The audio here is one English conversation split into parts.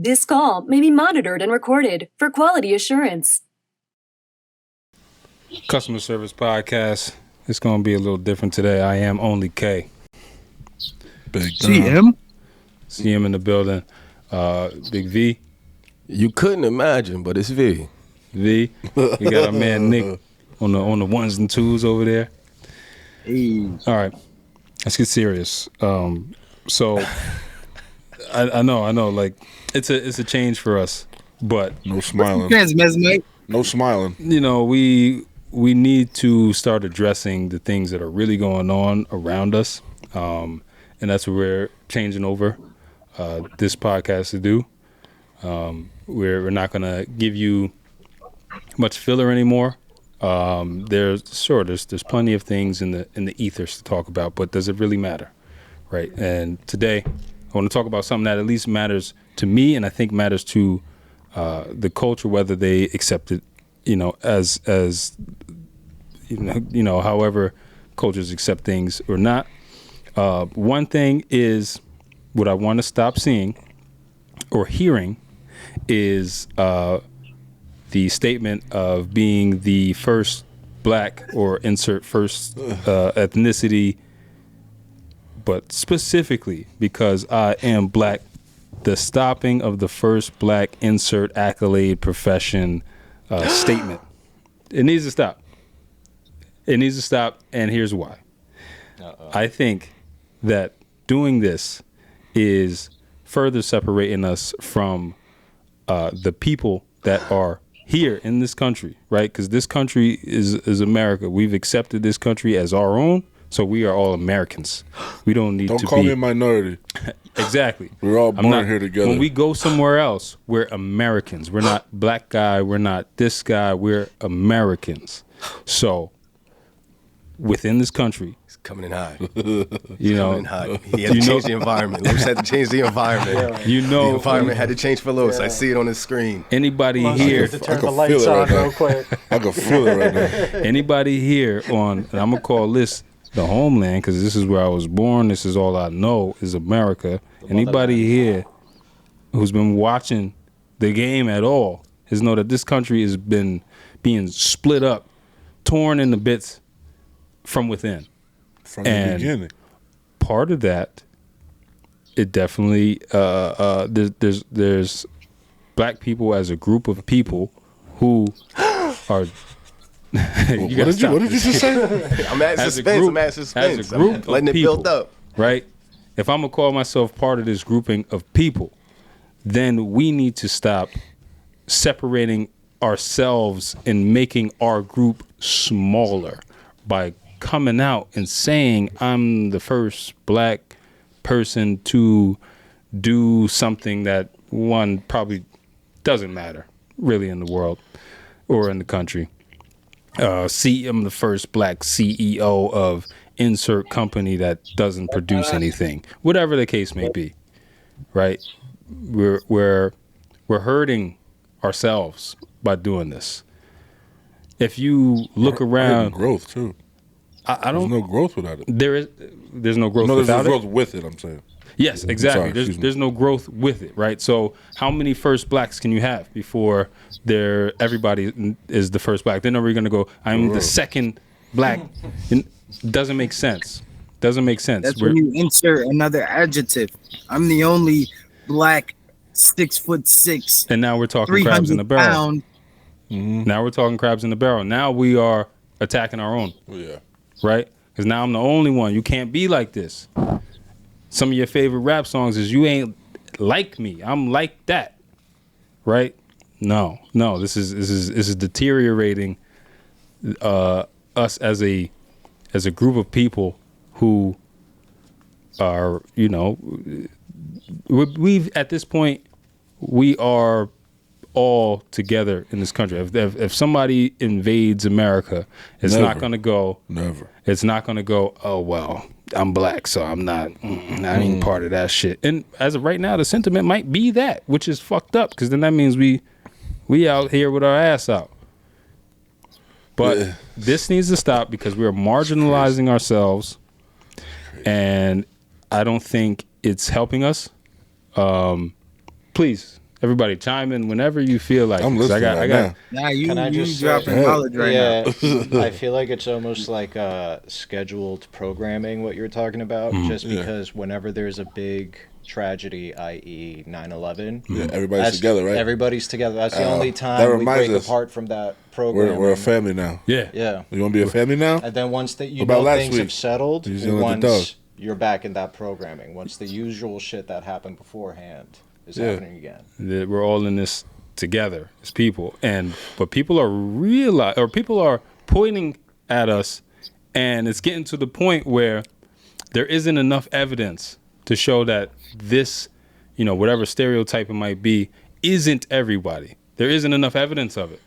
This call may be monitored and recorded for quality assurance. Customer Service Podcast. It's going to be a little different today. I am only K. Big CM? CM in the building. Big V. You couldn't imagine, but it's V. V. We got our man Nick on the ones and twos over there. Hey. All right. Let's get serious. So I know, like it's a change for us, but No smiling. Mate. No smiling. you know, we need to start addressing the things that are really going on around us, and that's what we're changing over this podcast to do. We're not going to give you much filler anymore. There's plenty of things in the ethers to talk about, but does it really matter, right? And today I want to talk about something that at least matters to me, and I think matters to the culture, whether they accept it, as however cultures accept things or not. One thing is what I want to stop seeing or hearing is the statement of being the first black or insert first ethnicity, but specifically because I am black, the stopping of the first black insert accolade profession statement. It needs to stop. It needs to stop, and here's why. I think that doing this is further separating us from the people that are here in this country, right? Because this country is America. We've accepted this country as our own, so we are all Americans. We don't need to be... Don't call me a minority. Exactly. We're all born here together. When we go somewhere else, we're Americans. We're not black guy. We're not this guy. We're Americans. So within this country... He's coming in hot. You know, coming in hot. He had to change the environment. Lewis had to change the environment. The environment had to change for Lewis. I see it on the screen. Anybody here... To turn the lights on real quick. I can feel it right now. Anybody here on... And I'm going to call this the homeland because this is where I was born. This is all I know is America. Anybody here who's been watching the game at all has know that this country has been being split up, torn into bits from within. From the beginning. Part of that, it definitely there's black people as a group of people who are. What did you just say? I'm at suspense. As a group letting of it people, build up. Right? If I'm gonna call myself part of this grouping of people, then we need to stop separating ourselves and making our group smaller by coming out and saying I'm the first black person to do something that one probably doesn't matter really in the world or in the country. I'm the first black CEO of insert company that doesn't produce anything, whatever the case may be, right? We're hurting ourselves by doing this. If you look around, growth too. I don't. There's no growth without it. There's no growth No, there's without no it. growth with it. I'm saying. Yes, exactly. Sorry, There's no growth with it, right? So how many first blacks can you have before everybody is the first black? Then are we going to go, I'm the second black? It doesn't make sense. Doesn't make sense. That's when you insert another adjective. I'm the only black 6'6". And now we're talking crabs in the barrel. 300-pound. Mm-hmm. Now we're talking crabs in the barrel. Now we are attacking our own. Yeah. Right? Because now I'm the only one. You can't be like this. Some of your favorite rap songs is you ain't like me. I'm like that. Right? No. This is deteriorating us as a group of people who are, we've at this point we are all together in this country. If somebody invades America, it's not going to go. Never. It's not going to go, oh, well, I'm black, so I'm not, I ain't part of that shit. And as of right now, the sentiment might be that, which is fucked up, because then that means we out here with our ass out. But this needs to stop because we are marginalizing ourselves, and I don't think it's helping us. Please, Everybody chime in whenever you feel like I'm it, 'cause listening right now. Nah, Can I you just dropping say- knowledge right now. Yeah, I feel like it's almost like scheduled programming, what you're talking about, just because whenever there's a big tragedy, i.e. 9/11, Yeah, everybody's together, right? Everybody's together. That's the only that time we reminds break us, apart from that program. We're a family now. Yeah. Yeah. You want to be a family now? And then once that you What about know last things week? have settled, You was dealing with the dog. once you're back in that programming, once the usual shit that happened beforehand is happening again. That we're all in this together as people, but people are pointing at us, and it's getting to the point where there isn't enough evidence to show that this, whatever stereotype it might be, isn't everybody. There isn't enough evidence of it.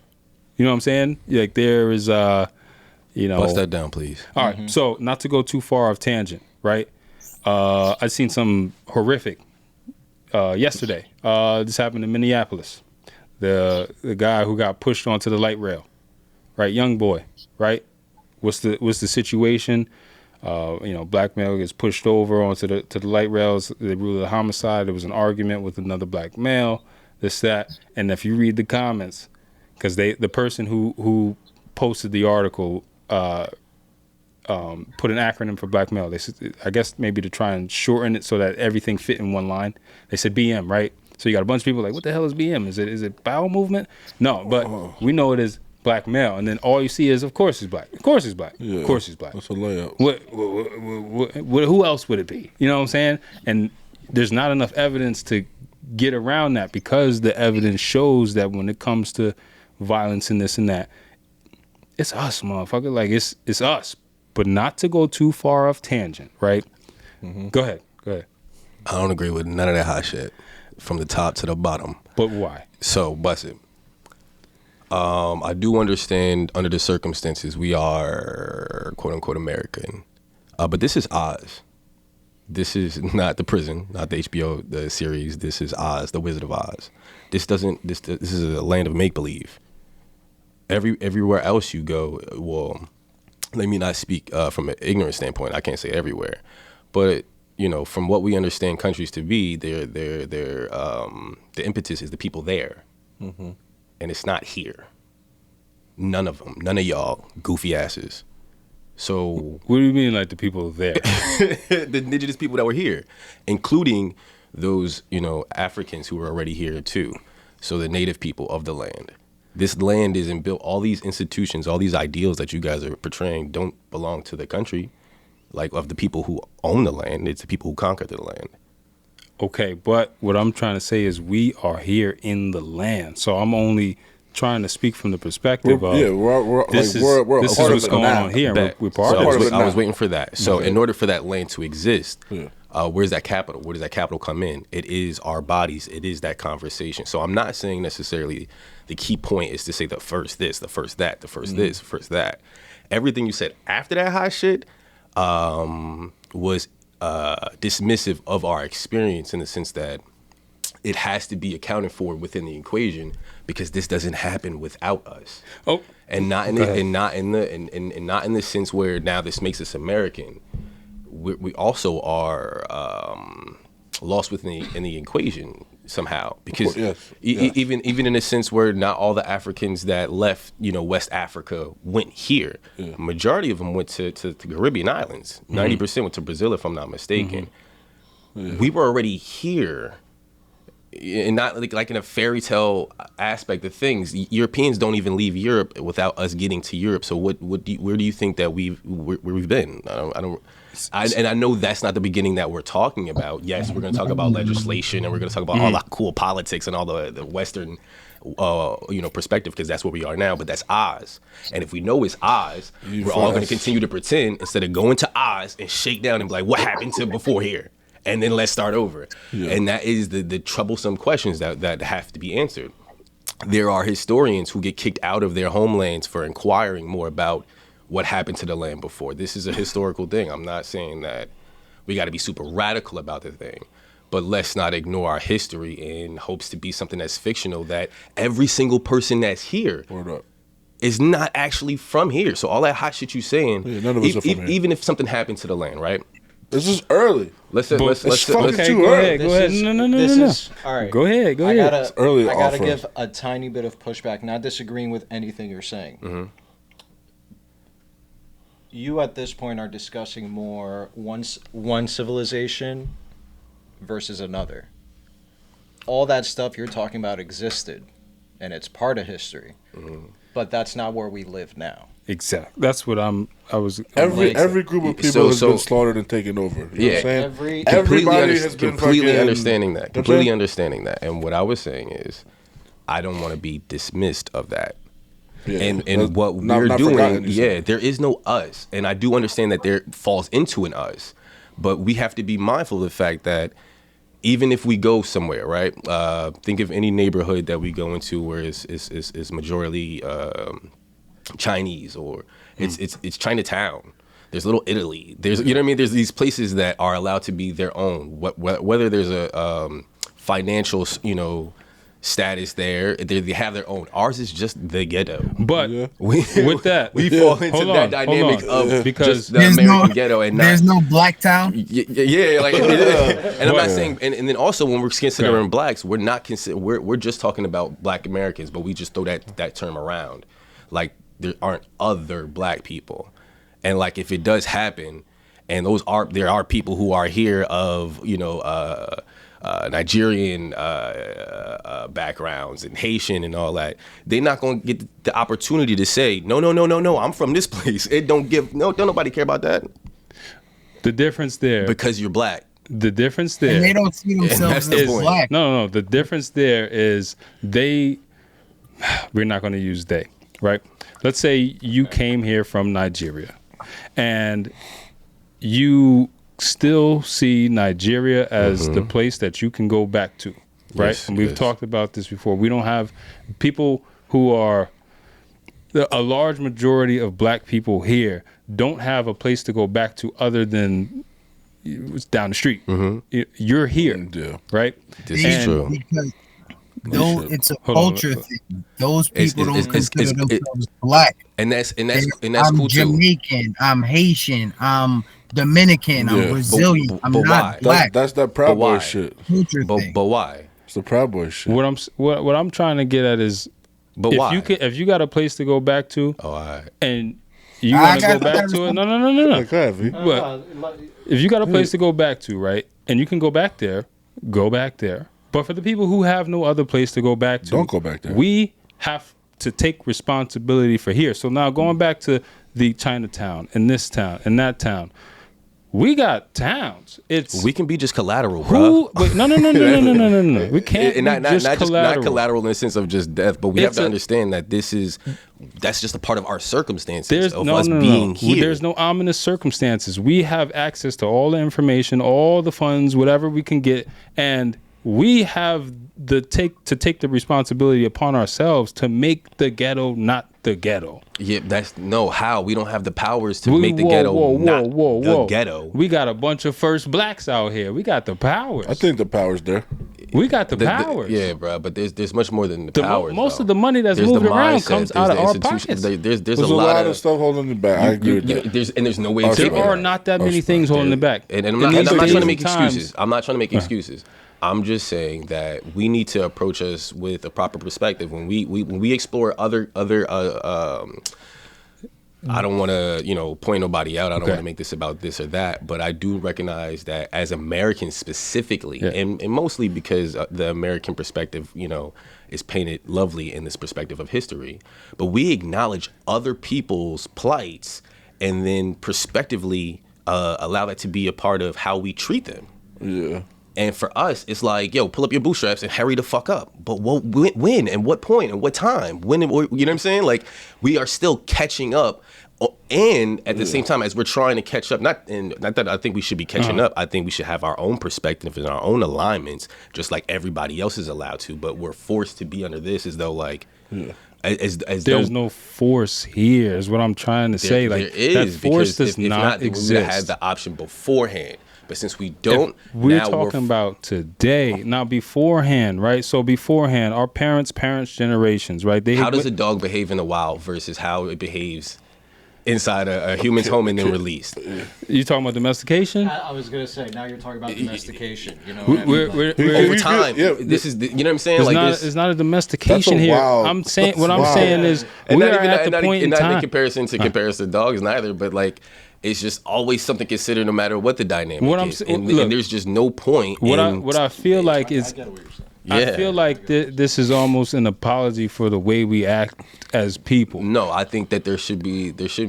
You know what I'm saying? Like there is, Bust that down, please. All right. So not to go too far off tangent, right? I seen something horrific yesterday. This happened in Minneapolis. The guy who got pushed onto the light rail, right? Young boy, right? What's the situation? Black male gets pushed over onto the light rails. They ruled a homicide. There was an argument with another black male. This, that, and if you read the comments, because the person who posted the article put an acronym for black male. They said, I guess maybe to try and shorten it so that everything fit in one line. They said BM, right? So you got a bunch of people like, what the hell is BM? Is it bowel movement? No, but we know it is black male, and then all you see is, of course he's black. Of course he's black. Yeah, of course he's black. That's a layup. Who else would it be? You know what I'm saying? And there's not enough evidence to get around that, because the evidence shows that when it comes to violence and this and that, it's us, motherfucker. Like it's us, but not to go too far off tangent, right? Go ahead. I don't agree with none of that hot shit from the top to the bottom. But why? So, bust it. I do understand under the circumstances we are quote unquote American, but this is Oz. This is not the prison, not the HBO the series. This is Oz, the Wizard of Oz. This is a land of make believe. Everywhere else you go, well, let me not speak from an ignorant standpoint. I can't say everywhere, but from what we understand countries to be, the impetus is the people there, and it's not here. None of them, none of y'all goofy asses. So what do you mean, like the people there? The indigenous people that were here, including those Africans who were already here too. So the native people of the land. This land isn't built. All these institutions, all these ideals that you guys are portraying don't belong to the country, like of the people who own the land. It's the people who conquered the land. Okay, but what I'm trying to say is we are here in the land. So I'm only trying to speak from the perspective of this is what's going on here. We're part of it. I was waiting for that. So in order for that land to exist, where's that capital? Where does that capital come in? It is our bodies. It is that conversation. So I'm not saying necessarily the key point is to say the first this, the first that, the first this, the first that. Everything you said after that hot shit was dismissive of our experience in the sense that it has to be accounted for within the equation, because this doesn't happen without us. Oh, and not in the sense where now this makes us American. We also are lost within the equation somehow, because even in a sense where not all the Africans that left West Africa went here. A majority of them went to Caribbean islands. 90% went to Brazil, if I'm not mistaken. We were already here. And not like in a fairy tale aspect of things. Europeans don't even leave Europe without us getting to Europe. So where do you think that where we've been? I know that's not the beginning that we're talking about. Yes, we're going to talk about legislation, and we're going to talk about all the cool politics and all the Western perspective, because that's where we are now. But that's Oz, and if we know it's Oz, we're all going to continue to pretend instead of going to Oz and shake down and be like, what happened to before here? And then let's start over. And that is the troublesome questions that have to be answered. There are historians who get kicked out of their homelands for inquiring more about what happened to the land before. This is a historical thing. I'm not saying that we got to be super radical about the thing, but let's not ignore our history in hopes to be something that's fictional, that every single person that's here is not actually from here. So all that hot shit you saying, none of us are from here. Even if something happened to the land, right? This is early. Let's fucking Okay, too go early. ahead. Go ahead. No. All right. Go ahead. Go ahead. It's early I gotta offer. give a tiny bit of pushback, not disagreeing with anything you're saying. Mm-hmm. You at this point are discussing more one civilization versus another. All that stuff you're talking about existed, and it's part of history. Mm-hmm. But that's not where we live now. Exactly. That's what Every group of people has been slaughtered and taken over. You know what I'm saying? Everybody has been completely fucking, understanding that. You know what I'm Completely saying? understanding that. And what I was saying is, I don't want to be dismissed of that. Yeah, And what we're doing, there is no us. And I do understand that there falls into an us. But we have to be mindful of the fact that even if we go somewhere, right? Think of any neighborhood that we go into where it's majority Chinese, or it's Chinatown. There's Little Italy. There's, you know what I mean? There's these places that are allowed to be their own. Whether there's a financial, status there, they have their own. Ours is just the ghetto. But with that, we fall into that dynamic of because just the American ghetto, and there's no black town. Yeah, like, and I'm not saying, and then also when we're considering blacks, we're not we're just talking about black Americans, but we just throw that term around, like there aren't other black people, and like if it does happen, and there are people who are here of Nigerian backgrounds and Haitian and all that, they're not going to get the opportunity to say, no, I'm from this place. It don't nobody care about that. The difference there, because you're black. The difference there, and they don't see themselves as black. No. The difference there is we're not going to use they, right? Let's say you came here from Nigeria, and you still see Nigeria as the place that you can go back to, right? Yes, and we've talked about this before. We don't have people who are a large majority of black people here don't have a place to go back to other than it's down the street. You're here, right? This is true. Because it's a culture thing. Those people don't consider themselves black. And that's I'm cool too. Jamaican, I'm Haitian, I'm Dominican, I'm Brazilian. I'm not black. That's that Proud Boy shit. But why? It's the Proud Boy shit. What I'm trying to get at is, why? If you got a place to go back to, and you want to go back to it, no. If you got a place to go back to, right, and you can go back there. But for the people who have no other place to go back to, don't go back there. We have to take responsibility for here. So now going back to the Chinatown and this town and that town, we got towns. We can be just collateral, bro. No. We can't and be just collateral. Not collateral in the sense of just death, but we have to understand that that's just a part of our circumstances of us being here. There's no ominous circumstances. We have access to all the information, all the funds, whatever we can get, and we have to take the responsibility upon ourselves to make the ghetto not the ghetto. Yeah, how we don't have the powers to make the ghetto not the ghetto. We got a bunch of first blacks out here. We got the powers. I think the power's there. We got the powers. Yeah, bro. But there's much more than the powers. Most of the money that's moving around comes out of our pockets. There's a lot of stuff holding it back. I agree with that. There's no way. There are not that many things holding it back. And I'm not trying to make excuses. I'm not trying to make excuses. I'm just saying that we need to approach us with a proper perspective when we explore other I don't want to point nobody out. I don't want to make this about this or that, but I do recognize that as Americans specifically, and mostly because the American perspective, is painted lovely in this perspective of history, but we acknowledge other people's plights and then prospectively allow that to be a part of how we treat them. Yeah. And for us, it's like, yo, pull up your bootstraps and hurry the fuck up. But when and what point and what time? You know what I'm saying? Like, we are still catching up. And at the same time, as we're trying to catch up, not that I think we should be catching up. I think we should have our own perspective and our own alignments, just like everybody else is allowed to. But we're forced to be under this as though, like, as there's no force here, is what I'm trying to say. Like, there is, that force does not exist. We would have had the option beforehand. But since we don't, we're talking about today, not beforehand, right? So beforehand, our parents' generations, right? How does a dog behave in the wild versus how it behaves inside a human's home and then released. You talking about domestication? I was gonna say now you're talking about domestication. You know, We're over time. This is you know what I'm saying. It's not a domestication here. I'm saying what I'm saying is we are at the point in time. Not in comparison to dogs neither, but like it's just always something considered no matter what the dynamic is. And there's just no point. What I feel like is. I get what you're saying. Yeah. I feel like this is almost an apology for the way we act as people. No, I think that there shouldn't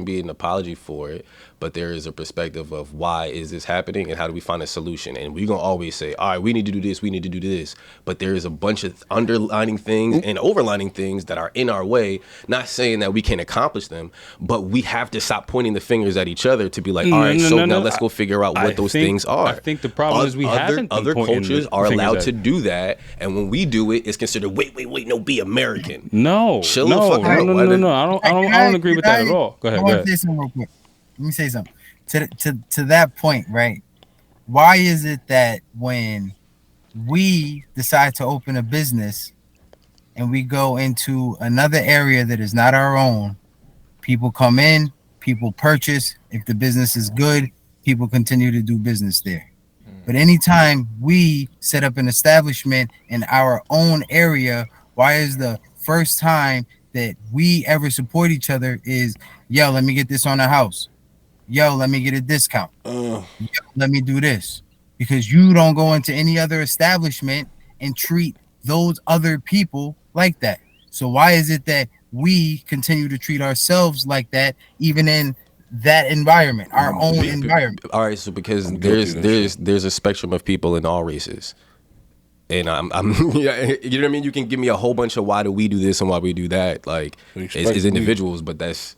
be an apology for it, but there is a perspective of why is this happening and how do we find a solution. And we're gonna always say, all right, we need to do this, we need to do this. But there is a bunch of underlining things and overlining things that are in our way. Not saying that we can't accomplish them, but we have to stop pointing the fingers at each other to be like, all right, now let's go figure out what those things are. I think the problem is we haven't. Other cultures are allowed to do that, and when we do it, it's considered wait, no, be American. No, chill the fuck out. No. I don't agree with that at all. Go ahead. I want to say something real quick. Let me say something. To that point, right? Why is it that when we decide to open a business and we go into another area that is not our own, people come in, people purchase. If the business is good, people continue to do business there. But anytime we set up an establishment in our own area, why is the first time that we ever support each other is, yo, let me get this on the house. Yo, let me get a discount. Yo, let me do this. Because you don't go into any other establishment and treat those other people like that. So why is it that we continue to treat ourselves like that, even in that environment, our own environment? All right, so because there's a spectrum of people in all races. And I'm yeah, you know what I mean? You can give me a whole bunch of why do we do this and why we do that, like as individuals, but that's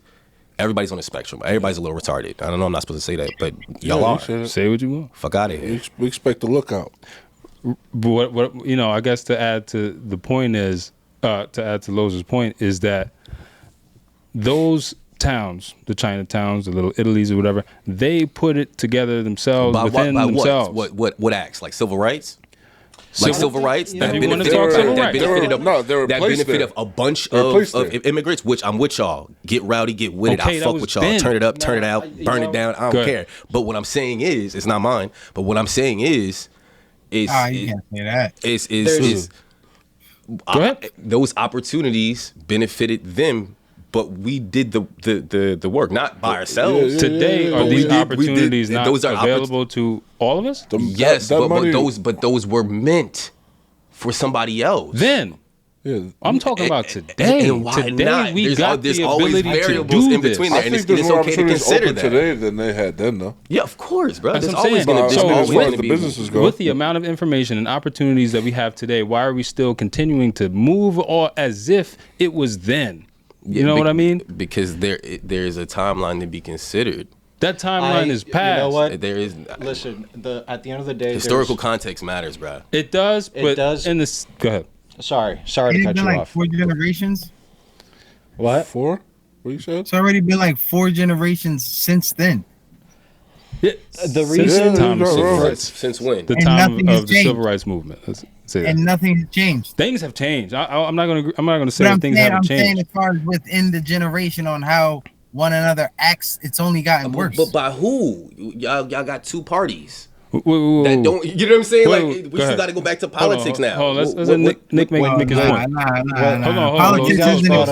everybody's on a spectrum. Everybody's a little retarded. I don't know, I'm not supposed to say that, but y'all are. Say what you want. Fuck out of here. We expect the lookout. But what I guess to add to the point is, to add to Loz's point is that those towns, the Chinatowns, the little Italies or whatever, they put it together themselves within themselves. What acts? Like civil rights? Like civil rights that benefited a bunch of immigrants, which I'm with y'all. Get rowdy, get with it. I fuck with y'all. Turn it up, turn it out, burn it down. I don't care. But what I'm saying is, it's not mine. But what I'm saying is you can't say that. Go ahead. Those opportunities benefited them. But we did the work, not by ourselves. Today, are these opportunities not available to all of us? Yes, but those were meant for somebody else. Then, I'm talking about today. And why today not? We got there's the always ability variables to do in between there, I and think it's more okay to consider that today than they had then, though. Yeah, of course, bro. That's There's what I'm always saying. going to the businesses go. With the amount of information and opportunities that we have today, why are we still continuing to move as if it was then? You know what I mean? Because there is a timeline to be considered. That timeline is past. You know what? There is. Listen, at the end of the day, Historical context matters, bro. It does, but in this, go ahead. Sorry to cut you like off. 4 generations. What? 4? What you said? It's already been like 4 generations since then. Yeah, the reason Since when? The time of the civil rights movement. Let's say that. And nothing has changed. Things have changed. I'm not gonna say that things haven't changed. I'm saying as far as within the generation on how one another acts, it's only gotten worse. But by who? Y'all got two parties. Whoa. That don't, you know what I'm saying? Wait, we still got to go back to politics now. Hold on, let's let Nick make his point. Hold on. Politics isn't hold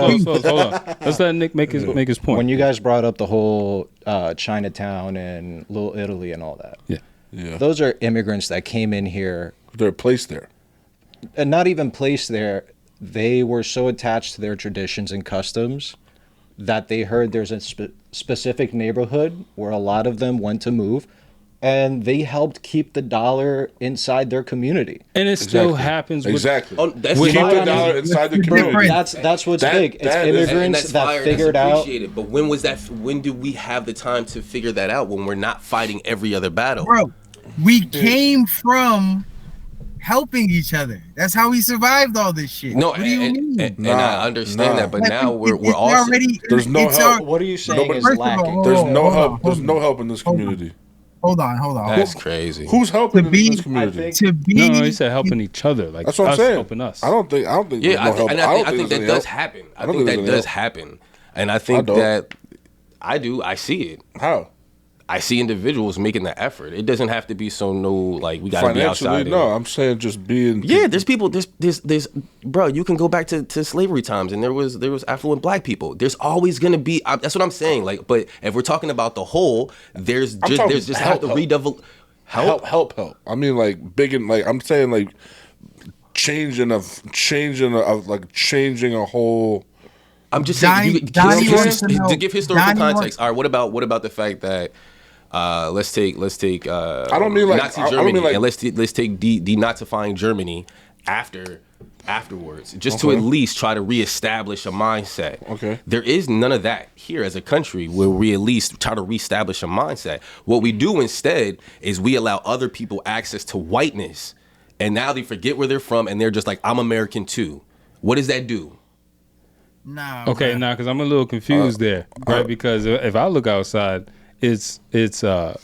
on. Let's let Nick make his point. When you guys brought up the whole Chinatown and Little Italy and all that, yeah, those are immigrants that came in here. They're placed there, and not even placed there. They were so attached to their traditions and customs that they heard there's a specific neighborhood where a lot of them went to move. And they helped keep the dollar inside their community. And it still happens with... Exactly. Oh, that's keep the dollar inside the community. That's what's big. It's immigrants that figured out... But when was that? When did we have the time to figure that out when we're not fighting every other battle? Bro, we came from helping each other. That's how we survived all this shit. No, what do you mean? And I understand that, but now we're all... There's no help. What are you saying is lacking? There's no help. There's no help in this community. Hold on. That's crazy. Who's helping in this community? No, he said helping each other. Like that's what I'm saying. Helping us. I don't think. Yeah, I think that does happen. I think that does happen, and I think that I do. I see it. How? I see individuals making the effort. It doesn't have to be so like we gotta be outside. No, I'm saying just being. Yeah, there's people. There's bro. You can go back to slavery times, and there was affluent black people. There's always gonna be. That's what I'm saying. Like, but if we're talking about the whole, there's just have to redouble. Help. I mean, like big and like I'm saying, like changing a whole. I'm just saying to give historical context. All right, what about the fact that let's take I don't mean like Nazi Germany and let's take denazifying Germany afterwards, just to at least try to reestablish a mindset. Okay. There is none of that here as a country where we at least try to reestablish a mindset. What we do instead is we allow other people access to whiteness, and now they forget where they're from and they're just like, I'm American too. What does that do? Nah. Okay, because I'm a little confused there, right? Because if I look outside, it's the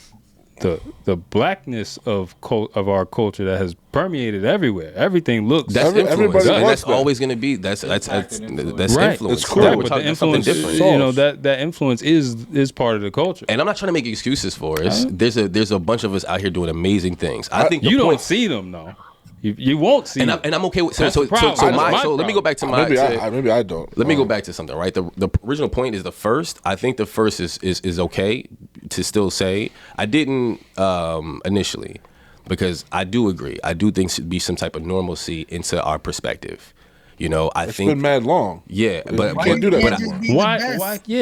blackness of our culture that has permeated everywhere. Everything looks. That's influence, and that's that. always going to be that's right. influence. It's cool. Right, We're but talking the about something influence, different. that influence is part of the culture. And I'm not trying to make excuses for us. There's a bunch of us out here doing amazing things. I think you don't see them though. You won't see them. And I'm okay with That's so the problem. let me go back to my maybe I don't. Let me go back to something, right? The original point is the first. I think the first is okay to still say. I didn't initially, because I do agree. I do think should be some type of normalcy into our perspective. You know, It's been mad long. Yeah, but can't do that anymore.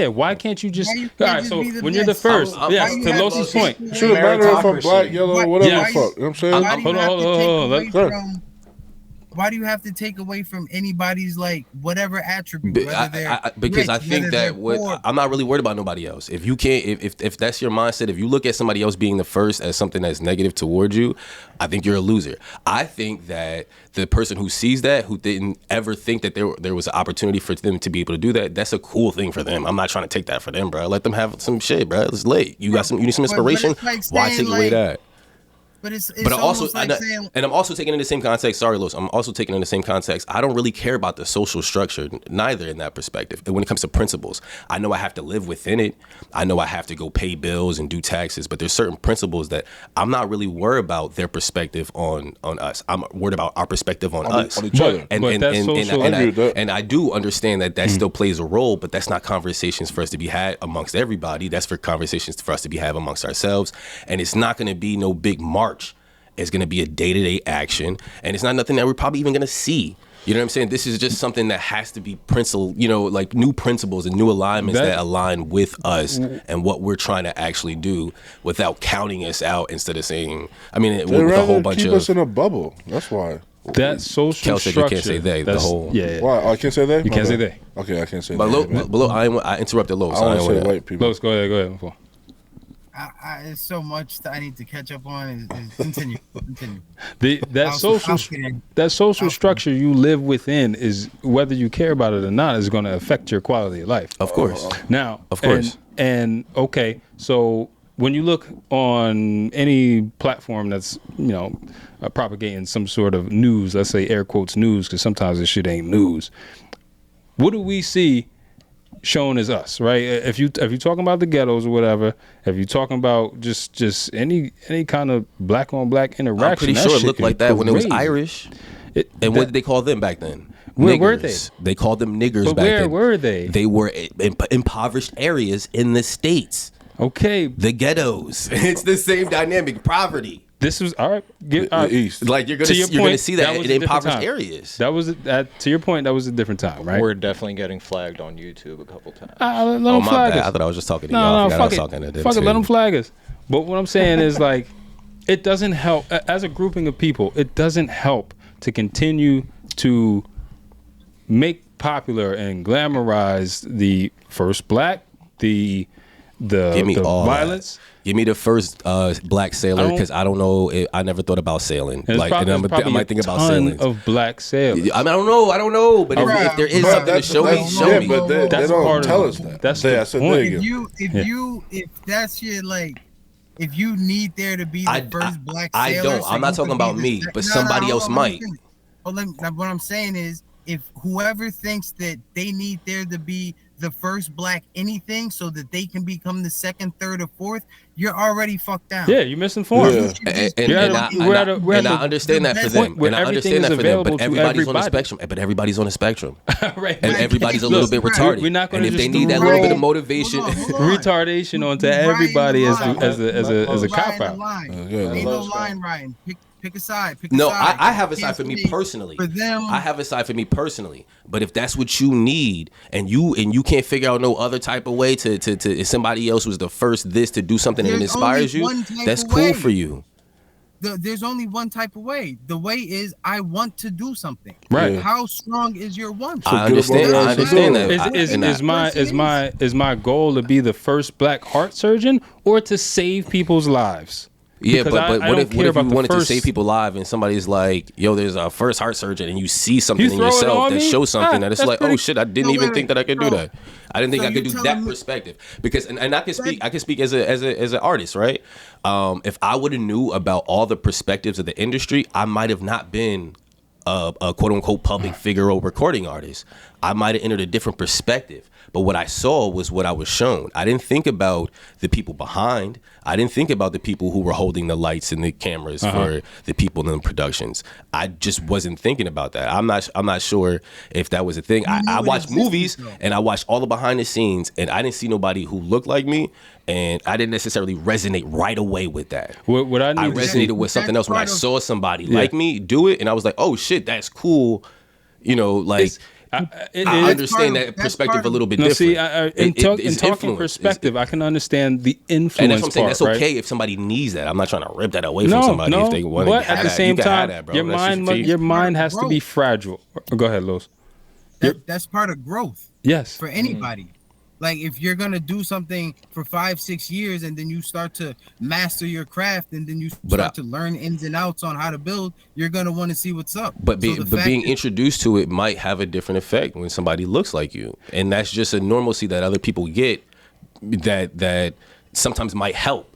Why can't you just? Why you All can't right, just so be the when you're the best? first, I'm- yes, I'm- to Losi's point. Shouldn't matter if I'm black, yellow, whatever Yeah. the fuck. You know what I'm saying? Why do you Hold have on, to take hold on. away from? Why do you have to take away from anybody's like whatever attribute? Because I think that I'm not really worried about nobody else. If you can't, if that's your mindset, if you look at somebody else being the first as something that's negative towards you, I think you're a loser. I think that the person who sees that, who didn't ever think that there was an opportunity for them to be able to do that, that's a cool thing for them. I'm not trying to take that for them, bro. Let them have some shit, bro. It's late. You need some inspiration. Why take away that? But it's But almost like saying, and I'm also taking in the same context. Sorry, Los. I'm also taking in the same context. I don't really care about the social structure, neither in that perspective. And when it comes to principles, I know I have to live within it. I know I have to go pay bills and do taxes. But there's certain principles that I'm not really worried about their perspective on us. I'm worried about our perspective on us. On each other. And I do understand that still plays a role, but that's not conversations for us to be had amongst everybody. That's for conversations for us to be had amongst ourselves. And it's not going to be no big march. It's going to be a day-to-day action, and it's not nothing that we're probably even going to see. You know what I'm saying? This is just something that has to be like new principles and new alignments that align with us and what we're trying to actually do without counting us out instead of saying, with a whole bunch keep of us in a bubble. That's why. That social Kelsey, structure. you can't say they. The whole. Yeah. Why? Oh, I can't say they? You can't say they. Okay, I can't say But they. I interrupted Lowe's. I want to say white people. Los, go ahead. it's so much that I need to catch up on. Continue. That social structure you live within is, whether you care about it or not, is going to affect your quality of life. Of course. Now, of course. And okay, so when you look on any platform that's propagating some sort of news, let's say air quotes news, because sometimes this shit ain't news. What do we see shown as us, right? If you're talking about the ghettos or whatever, if you're talking about just any kind of black on black interaction, I'm pretty sure it looked like that when it was Irish. What did they call them back then? Where niggers. were they? They called them niggers but back where then. Where were they? They were in impoverished areas in the States. Okay. The ghettos. It's the same dynamic. Poverty. This was all right. The East. Like you're gonna see that in impoverished areas. That was to your point. That was a different time, right? We're definitely getting flagged on YouTube a couple times. Let them flag us. I thought I was just talking to y'all. Fuck it. Let them flag us. But what I'm saying is, like, it doesn't help as a grouping of people. It doesn't help to continue to make popular and glamorize the first black, the violence. That. Give me the first black sailor, because I don't know. I never thought about sailing. I might think about sailing. Of black sailors. I don't know. But if there is something to show me, show me. But they don't tell us that. That's the point. If that's your if you need there to be the first black sailor, I don't. I'm not talking about me, but somebody else might. What I'm saying is, if whoever thinks that they need there to be the first black anything so that they can become the second, third, or fourth, you're already fucked down. Yeah, you're misinformed. Yeah. And I understand that for them. And I understand that for them. But everybody's on the spectrum. But everybody's on the spectrum. Right. And everybody's a little bit retarded. We're not going to and if just they need that little bit of motivation, retardation onto everybody as a cop out. Ain't no line riding. Pick a side. I have a side for me personally. For them, I have a side for me personally. But if that's what you need, and you can't figure out no other type of way to if somebody else was the first this to do something and it inspires you, that's cool for you. There's only one type of way. The way is I want to do something. Right. How strong is your want? I understand that. Is my goal to be the first black heart surgeon or to save people's lives? Yeah, because but what if you wanted to save people live and somebody's like, yo, there's a first heart surgeon, and you see something in yourself that shows something that it's like, oh shit, I didn't even think that I could do that. I didn't think I could do that perspective. Because and I can speak as an artist, right? If I would have knew about all the perspectives of the industry, I might have not been a quote unquote public figure or recording artist. I might have entered a different perspective. But what I saw was what I was shown. I didn't think about the people behind. I didn't think about the people who were holding the lights and the cameras for the people in the productions. I just wasn't thinking about that. I'm not sure if that was a thing. I watched movies and I watched all the behind the scenes, and I didn't see nobody who looked like me, and I didn't necessarily resonate right away with that. What I resonated with something else when I saw somebody like me do it, and I was like, oh shit, that's cool. You know, like. I understand that perspective a little bit different. See, in talking perspective, I can understand the influence. And that's what I'm saying. That's okay right? if somebody needs that. I'm not trying to rip that away from somebody if they want to. But at the same time, your mind has to be fragile. Go ahead, Los. That's part of growth. Yes. For anybody. Like if you're gonna do something for 5-6 years and then you start to master your craft and then you start to learn ins and outs on how to build, you're gonna want to see what's up. But being introduced to it might have a different effect when somebody looks like you, and that's just a normalcy that other people get that sometimes might help.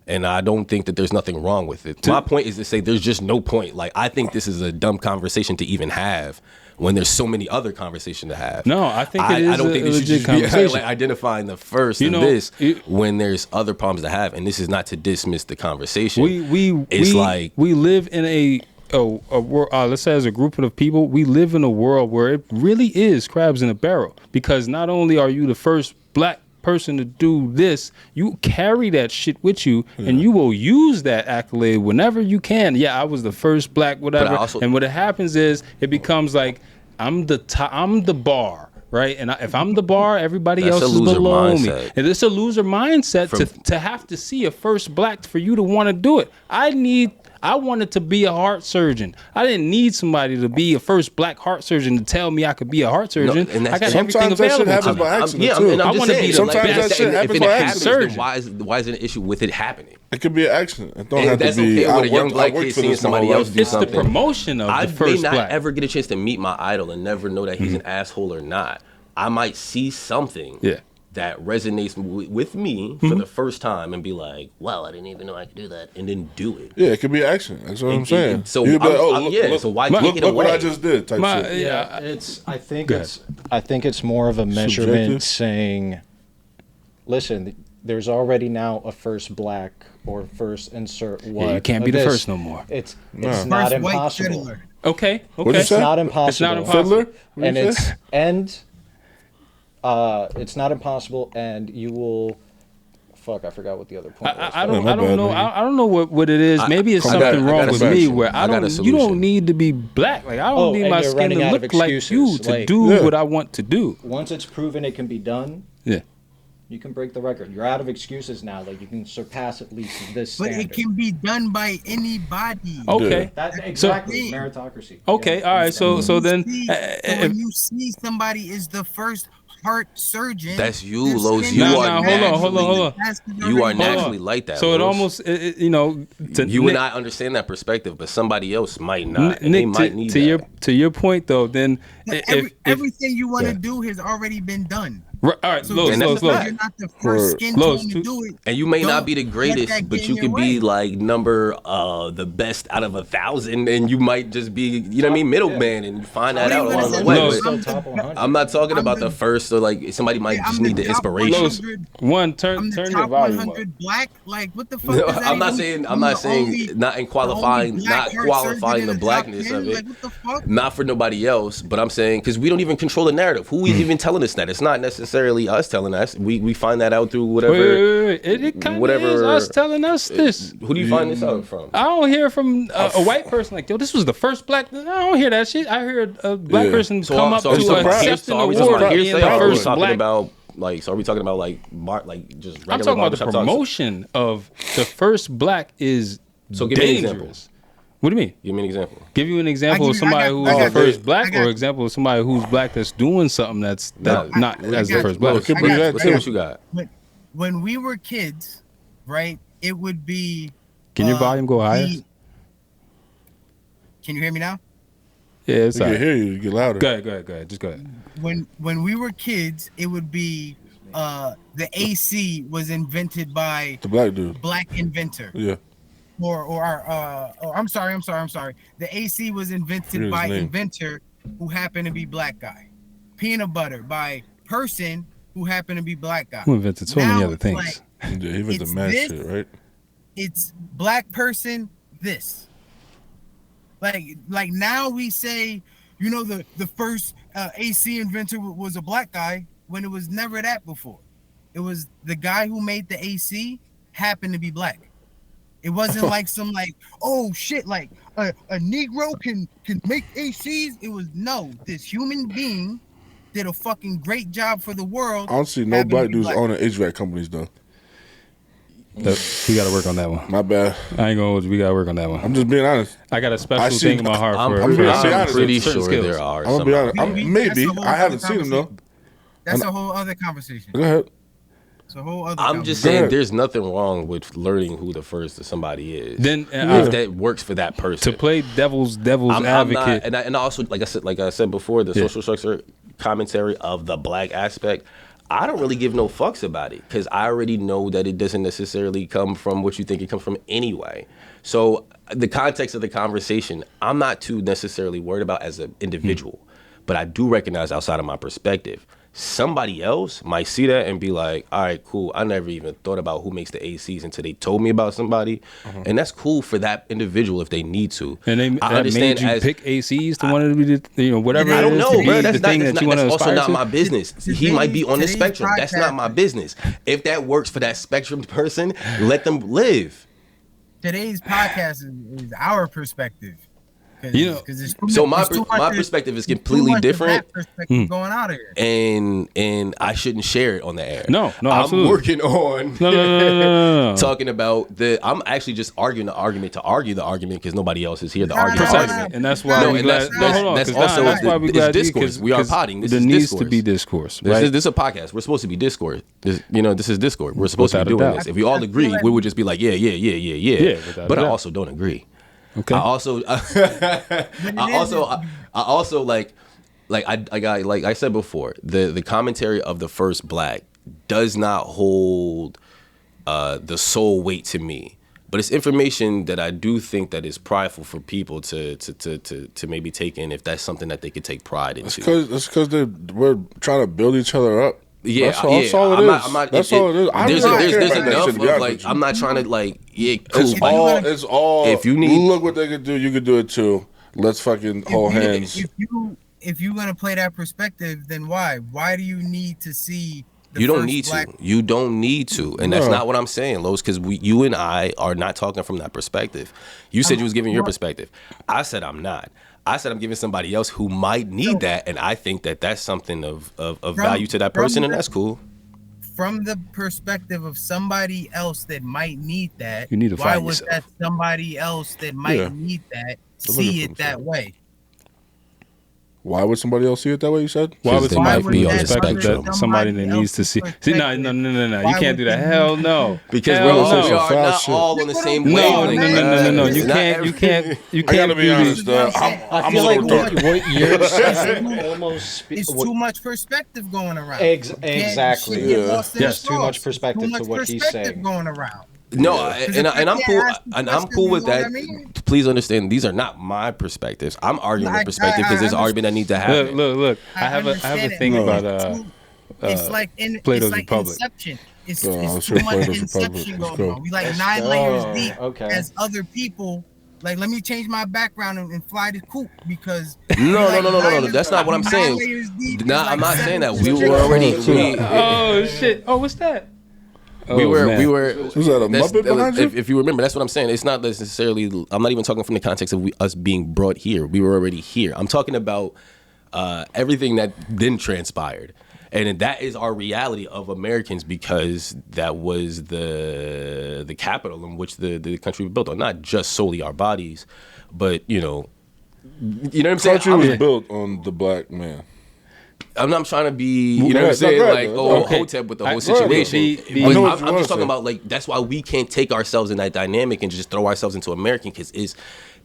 And I don't think that there's nothing wrong with it. My point is to say there's just no point. Like I think this is a dumb conversation to even have when there's so many other conversations to have. No, I think it is. I don't think a this should legit just conversation. be like identifying the first when there's other problems to have. And this is not to dismiss the conversation. We live in a world. Let's say as a group of people, we live in a world where it really is crabs in a barrel. Because not only are you the first black person to do this, you carry that shit with you, and you will use that accolade whenever you can. Yeah, I was the first black whatever. And what happens is it becomes like I'm the bar, right? And if I'm the bar, everybody else is below me. And it's a loser mindset to have to see a first black for you to want to do it. I wanted to be a heart surgeon. I didn't need somebody to be a first black heart surgeon to tell me I could be a heart surgeon. No, I got everything available to me. I'm just saying, sometimes that shit happens by accident. Why is it an issue with it happening? It could be an accident. It don't have to Okay be. with a young black kid seeing somebody else do something. It's the promotion of the first black. I may not ever get a chance to meet my idol and never know that he's an asshole or not. I might see something that resonates with me for the first time and be like, wow, I didn't even know I could do that, and then do it. Yeah, it could be action. That's what I'm saying. So so why take it away? Look what I just did type shit. Yeah, I think it's more of a measurement saying, listen, there's already now a first black or first insert what. Yeah, you can't be the first no more. It's not impossible. Okay. It's not impossible. It's not impossible. It's not impossible, and you will. Fuck, I forgot what the other point was. I don't know. I don't know what it is. Maybe it's something wrong with me where you don't need to be black. Like I don't need my skin to look like you to do what I want to do. Once it's proven it can be done, you can break the record. You're out of excuses now. Like you can surpass at least this standard. But it can be done by anybody. Okay. That's exactly meritocracy. Okay. All right. So then, when you see somebody is the first heart surgeon, that's you, Los. You are hold on. You are naturally like that. So it almost, you and I understand that perspective, but somebody else might not. Nick, to to your point though, then everything you want to do has already been done. Right, all right, So Los. you're not the first skin tone to do it. And you may not be the greatest, but you could be like number the best out of 1,000, and you might just be, you know what I mean, middleman, and you find that out along the way. I'm not talking about the first, or like somebody might just need the inspiration. Turn your volume up. Black, like what the fuck? No, I'm not saying not qualifying the blackness of it. Not for nobody else, but I'm saying because we don't even control the narrative. Who is even telling us that? It's not necessarily us telling us. We find that out through whatever. Wait. It kind of is us telling us this. Who do you find this out from? I don't hear from a white person like, yo, this was the first black. I don't hear that shit. I heard a black person come up to accept an award being the first black. About like, so are we talking about like just regular? I'm talking about the promotion of the first black is so give me an example. What do you mean? Give me an example. Give you an example of somebody who's the first black, or example of somebody who's black that's doing something that's not as the first black. Let's see what you got. When we were kids, right? It would be. Can your volume go higher? Can you hear me now? Yeah, it's I can hear you. You get louder. Go ahead. Just go ahead. When we were kids, it would be the AC was invented by the black dude, black inventor. Yeah. I'm sorry. The AC was invented by inventor who happened to be black guy. Peanut butter by person who happened to be black guy. Who invented so many other things. Like, he invented the mad shit, right? It's black person this. Like now we say, you know, the first AC inventor was a black guy when it was never that before. It was the guy who made the AC happened to be black. It wasn't like some like, oh shit, like a Negro can make ACs. It was this human being did a fucking great job for the world. I don't see no black dudes owning HVAC companies though. We got to work on that one. My bad. I ain't gonna hold you. We got to work on that one. I'm just being honest. I got a special thing in my heart for I'm pretty sure there are. I'm gonna be honest. Maybe I haven't seen them though. That's a whole other conversation. Go ahead. I'm just saying there's nothing wrong with learning who the first of somebody is. Then if that works for that person. To play devil's advocate. And also like I said before, the social structure commentary of the black aspect, I don't really give no fucks about it because I already know that it doesn't necessarily come from what you think it comes from anyway. So the context of the conversation, I'm not too necessarily worried about as an individual, but I do recognize outside of my perspective. Somebody else might see that and be like, all right, cool. I never even thought about who makes the ACs until they told me about somebody. And that's cool for that individual if they need to. And I understand made you pick ACs to want to be, whatever. I don't know, bro. That's also not my business. He might be on the spectrum. That's not my business. If that works for that spectrum person, let them live. Today's podcast is our perspective. So my perspective is completely different. Going out of here, and I shouldn't share it on the air. No, I'm absolutely. working on no. talking about I'm actually just arguing the argument to argue the argument because nobody else is here to argue the argument, and that's why that's why we glad discourse. We are potting. This there is needs discourse. to be discourse. Right? This is a podcast. We're supposed to be discourse. This is Discord. We're supposed to be doing this. If we all agree, we would just be like, yeah. But I also don't agree. Okay. I also like I said before, the commentary of the first black does not hold the sole weight to me. But it's information that I do think that is prideful for people to maybe take in if that's something that they could take pride into. It's because we're trying to build each other up. Yeah, that's all it is. That's all it is. There's enough of like I'm not trying to like cool. It's all. If you need, look what they could do, you could do it too. Let's fucking hold hands. If you're gonna play that perspective, then why? Why do you need to see? You don't need to. You don't need to, and that's not what I'm saying, Los. Because you and I are not talking from that perspective. You said you was giving your perspective. I said I'm not. I said I'm giving somebody else who might need that, and I think that that's something of value to that person, and that's cool. From the perspective of somebody else that might need that, you need to why find was yourself. that somebody else that might need that see it that way? Why would somebody else see it that way? You said. Why would somebody be on the perspective spectrum? that somebody that needs to see? See, no. You can't do that. Hell no. Because Hell we are no. not all on the same No. wavelength. You can't. I gotta be honest. I feel like what you're saying almost it's too much perspective going around. Exactly. Yes, too much perspective to what he's saying. Going around. No, and I'm cool. And I'm cool with that. Please understand, these are not my perspectives. I'm arguing the perspective because there's an argument that needs to happen. Look. I have a thing about it's like Plato's like Republic. Inception. It's too much Inception going on. We like 9 layers deep as other people. Like, let me change my background and fly the coop because no. That's not what I'm saying. I'm not saying that. We were already. Oh shit! Oh, what's that? We were. Was that a Muppet behind you? If you remember, that's what I'm saying. It's not necessarily. I'm not even talking from the context of us being brought here. We were already here. I'm talking about everything that then transpired, and that is our reality of Americans because that was the capital in which the country was built on. Not just solely our bodies, but you know what I'm saying. Country was built on the black man. I'm not trying to be, you know what I'm saying, Hotep with the whole situation. I'm just talking about, like, that's why we can't take ourselves in that dynamic and just throw ourselves into American, because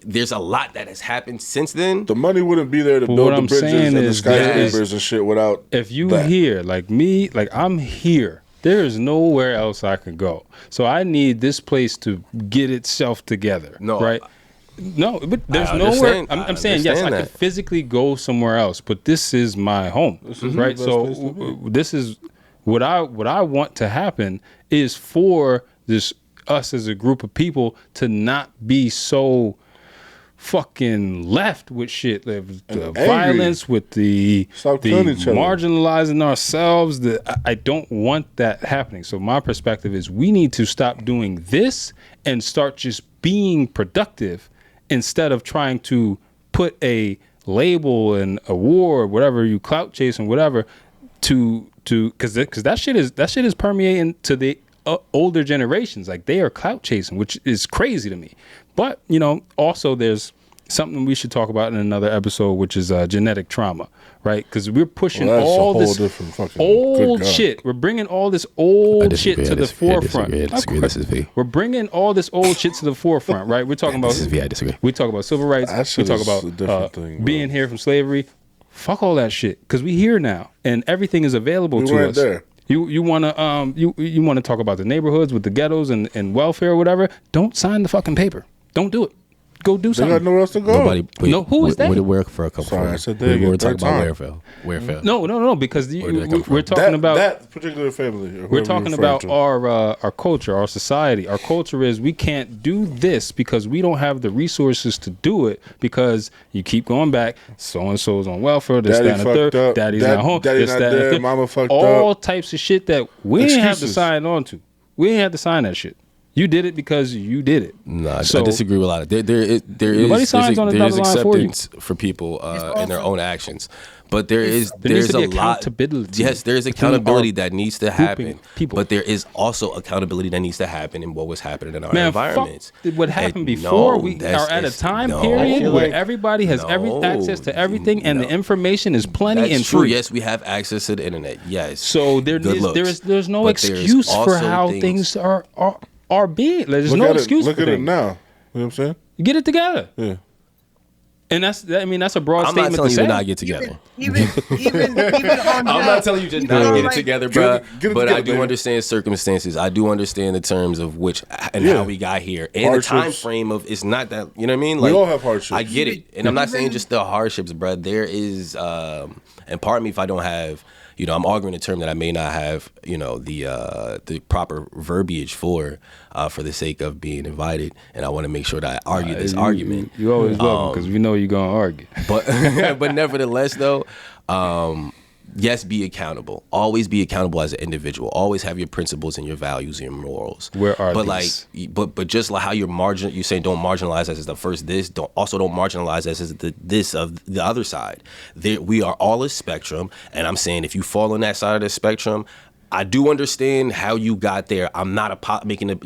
there's a lot that has happened since then. The money wouldn't be there to build the bridges and the skyscrapers and shit without if you here, like me, like I'm here. There is nowhere else I can go. So I need this place to get itself together. No, right? No, but there's nowhere. I'm saying yes, I could physically go somewhere else, but this is my home, right? So this is what I want to happen is for us as a group of people to not be so fucking left with shit, the violence, with the marginalizing ourselves. I don't want that happening. So my perspective is we need to stop doing this and start just being productive. Instead of trying to put a label and a war, whatever you clout chase and whatever, because that shit is permeating to the older generations. Like they are clout chasing, which is crazy to me. But also there's something we should talk about in another episode, which is genetic trauma, right? Because we're pushing all this old shit. We're bringing all this old shit to the forefront. I disagree. This is V. We're bringing all this old shit to the forefront, right? We're talking about. This is V. I disagree. We talk about civil rights. We talk about being here from slavery. Fuck all that shit, because we here now, and everything is available to us. There. You want to talk about the neighborhoods with the ghettos and welfare or whatever? Don't sign the fucking paper. Don't do it. Go do something. They got nowhere else to go. Who is that? Where did work for a couple? Sorry, I said they were talking about welfare. No, because we're talking about that particular family. We're talking about our culture, our society. Our culture is we can't do this because we don't have the resources to do it, because you keep going back. So and so's on welfare. This, that, and the third. Daddy's not home. Daddy's not there. Mama fucked up. All types of shit that we didn't have to sign on to. We didn't have to sign that shit. You did it because you did it. No, I disagree with a lot of there is acceptance for people and their own actions, but there is a lot. Yes, there is accountability that needs to happen, but there is also accountability that needs to happen in what was happening in our environments. What happened before? We are at a time period where everybody has access to everything, and the information is plenty and free. Yes, we have access to the internet. Yes, so there's no excuse for how things are being. There's no excuse. Look at it now. You know what I'm saying? You get it together. Yeah. And that's a broad statement. I'm not telling you to not get together. I'm not telling you to not get it together, bro. But I do understand circumstances. I do understand the terms of which and how we got here, and the time frame of it's not that, you know what I mean? Like, we all have hardships. I get it, and I'm not saying just the hardships, bro. There is, and pardon me if I don't have. I'm arguing a term that I may not have, the proper verbiage for the sake of being invited, and I want to make sure that I argue this argument. You always welcome, because we know you're gonna argue. But nevertheless, though, yes, be accountable. Always be accountable as an individual. Always have your principles and your values and your morals. Where are these? But just like how you're saying don't marginalize us as the first this, don't marginalize us as the this of the other side. We are all a spectrum, and I'm saying if you fall on that side of the spectrum, I do understand how you got there. I'm not making a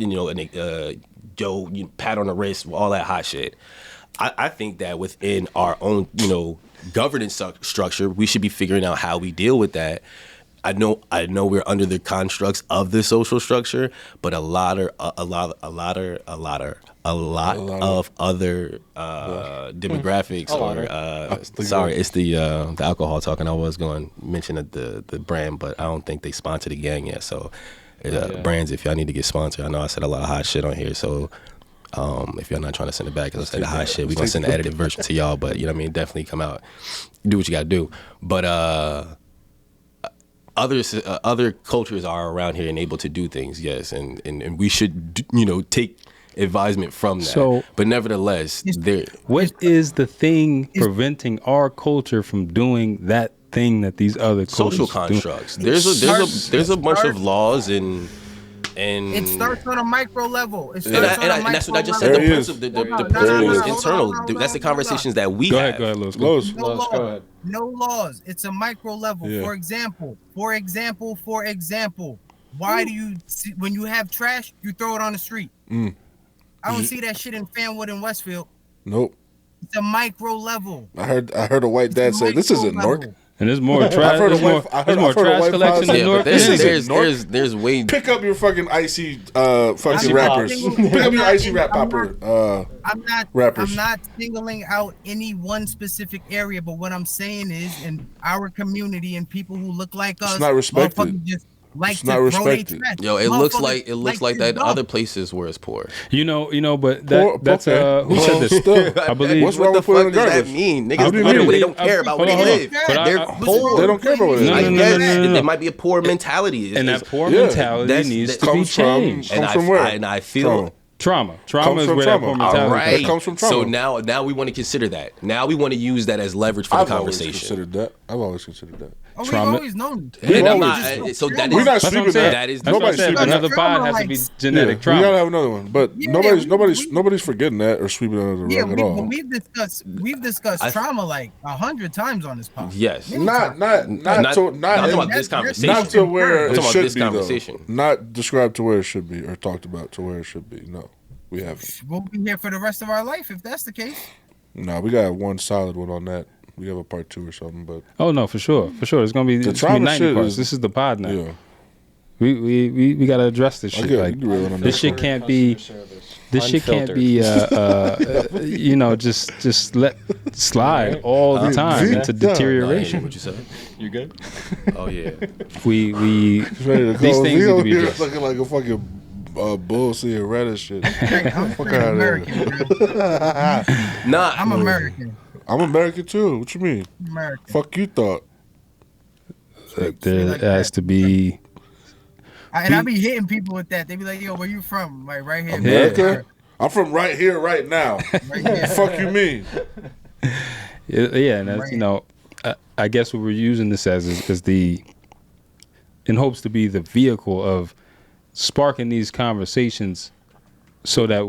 pat on the wrist, all that hot shit. I think that within our own, governance structure, we should be figuring out how we deal with that. I know we're under the constructs of the social structure, but a lot of other demographics it's the alcohol talking. I was going to mention the brand, but I don't think they sponsored the gang yet. So brands, if y'all need to get sponsored, I know I said a lot of hot shit on here, so if y'all not trying to send it back because I said the hot shit, we're gonna send the edited version to y'all. But you know what I mean, definitely come out, do what you gotta do. But other cultures are around here and able to do things, yes, and we should take advisement from that. So, but nevertheless, what is the thing preventing our culture from doing that thing that these other social constructs do? There's a bunch of laws and it starts on a micro level. And that's what I just said. The principle is internal. That's the conversations that we have. Go ahead, Los. Go ahead. No laws. It's a micro level. Yeah. For example, why do you see, when you have trash, you throw it on the street? I don't see that shit in Fanwood and Westfield. Nope. It's a micro level. I heard a white dad say, "This isn't Newark." And there's more trash. There's more trash collection in Newark. There's way. Pick up your fucking icy fucking rappers. Pick up your icy rap popper. Rappers. I'm not singling out any one specific area, but what I'm saying is, in our community and people who look like us, it's not respected. It's not respected. Yo, it looks like that in other places where it's poor. But that's who said this? I believe. What the fuck does that mean? Niggas they don't care about where they live. They're poor. They don't care about where they live. I guess there might be a poor mentality, and that poor mentality needs to be changed. Comes from where? And I feel. Trauma is where that poor mentality right. Comes from trauma. So now we want to consider that. Now we want to use that as leverage for the conversation. I've always considered that. We've always known. We're not speaking that. That is another pod has to be genetic trauma. We gotta have another one, but nobody's forgetting that or sweeping it under the rug at all. We've discussed trauma like 100 times on this podcast. Yes, not about this conversation. Not to where it should be though. Not described to where it should be or talked about to where it should be. No, we haven't. We'll be here for the rest of our life if that's the case. No, we got one solid one on that. We have a part 2 or something, but no, for sure. It's gonna be 90 parts. This is the pod now. Yeah. We gotta address this shit. Like this shit can't be. This shit can't be. Just let slide all the time into deterioration. What you said? You good? Oh yeah. We these things need to be addressed. Looking like a fucking bull seeing red and shit. I'm American. I'm American. I'm American too. What you mean? American. Fuck you thought. There has to be. And I be hitting people with that. They be like, "Yo, where you from?" Like right here. America. I'm from right here, right now. Fuck you mean? Yeah, and that's, I guess what we're using this as is in hopes to be the vehicle of sparking these conversations, so that